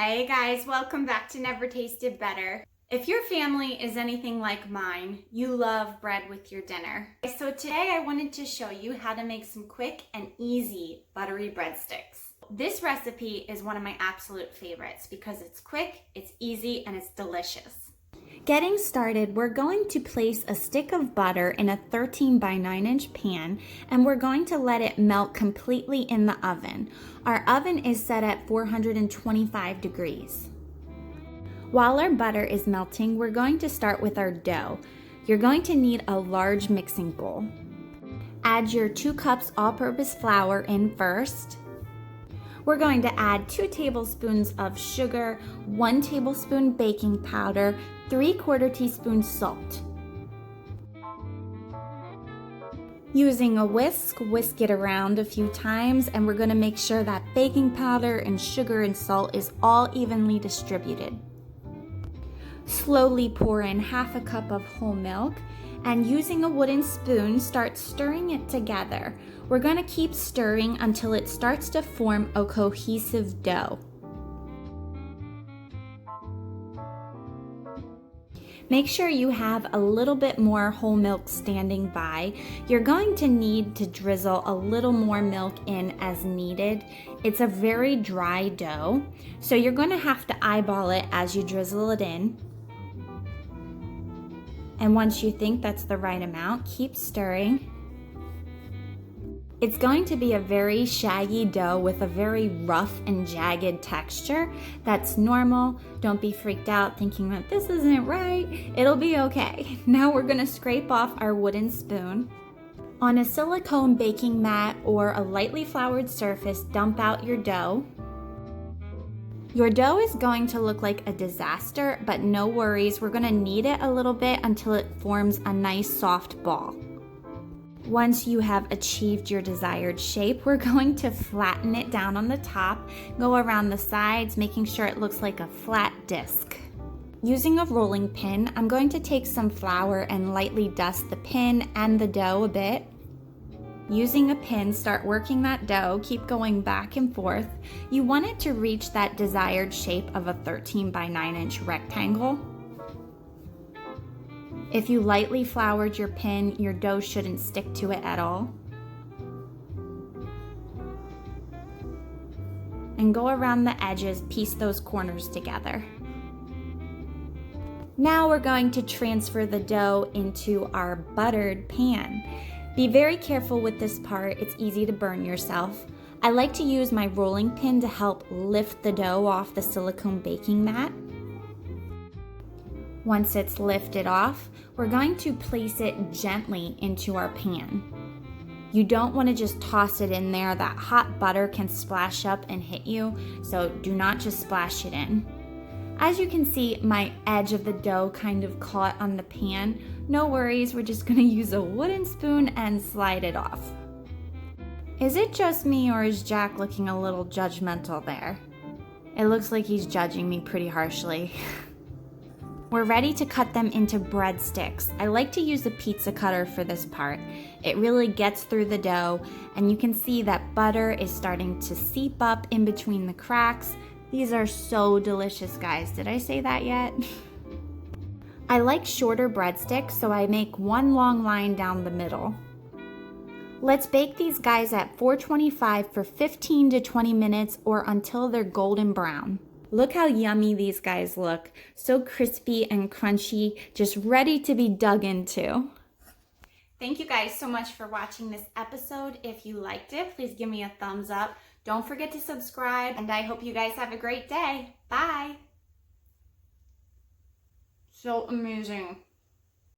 Hey guys, welcome back to Never Tasted Better. If your family is anything like mine, you love bread with your dinner. So today I wanted to show you how to make some quick and easy buttery breadsticks. This recipe is one of my absolute favorites because it's quick, it's easy, and it's delicious. Getting started, we're going to place a stick of butter in a 13 by 9 inch pan, and we're going to let it melt completely in the oven. Our oven is set at 425 degrees. While our butter is melting, we're going to start with our dough. You're going to need a large mixing bowl. Add your 2 cups all-purpose flour in first. We're going to add 2 tablespoons of sugar, 1 tablespoon baking powder, 3/4 teaspoon salt. Using a whisk it around a few times, and we're going to make sure that baking powder and sugar and salt is all evenly distributed. Slowly pour in 1/2 cup of whole milk, and using a wooden spoon, start stirring it together. We're going to keep stirring until it starts to form a cohesive dough. Make sure you have a little bit more whole milk standing by. You're going to need to drizzle a little more milk in as needed. It's a very dry dough, so you're going to have to eyeball it as you drizzle it in. And once you think that's the right amount, keep stirring. It's going to be a very shaggy dough with a very rough and jagged texture. That's normal. Don't be freaked out thinking that this isn't right. It'll be okay. Now we're gonna scrape off our wooden spoon. On a silicone baking mat or a lightly floured surface, dump out your dough. Your dough is going to look like a disaster, but no worries. We're gonna knead it a little bit until it forms a nice soft ball. Once you have achieved your desired shape, we're going to flatten it down on the top, go around the sides, making sure it looks like a flat disc. Using a rolling pin, I'm going to take some flour and lightly dust the pin and the dough a bit. Using a pin, start working that dough, keep going back and forth. You want it to reach that desired shape of a 13 by 9 inch rectangle. If you lightly floured your pin, your dough shouldn't stick to it at all. And go around the edges, piece those corners together. Now we're going to transfer the dough into our buttered pan. Be very careful with this part, it's easy to burn yourself. I like to use my rolling pin to help lift the dough off the silicone baking mat. Once it's lifted off, we're going to place it gently into our pan. You don't want to just toss it in there. That hot butter can splash up and hit you, so do not just splash it in. As you can see, my edge of the dough kind of caught on the pan. No worries, we're just going to use a wooden spoon and slide it off. Is it just me, or is Jack looking a little judgmental there? It looks like he's judging me pretty harshly. We're ready to cut them into breadsticks. I like to use a pizza cutter for this part. It really gets through the dough, and you can see that butter is starting to seep up in between the cracks. These are so delicious, guys. Did I say that yet? I like shorter breadsticks, so I make one long line down the middle. Let's bake these guys at 425 for 15 to 20 minutes or until they're golden brown. Look how yummy these guys look. So crispy and crunchy, just ready to be dug into. Thank you guys so much for watching this episode. If you liked it, please give me a thumbs up. Don't forget to subscribe, and I hope you guys have a great day. Bye. So amazing.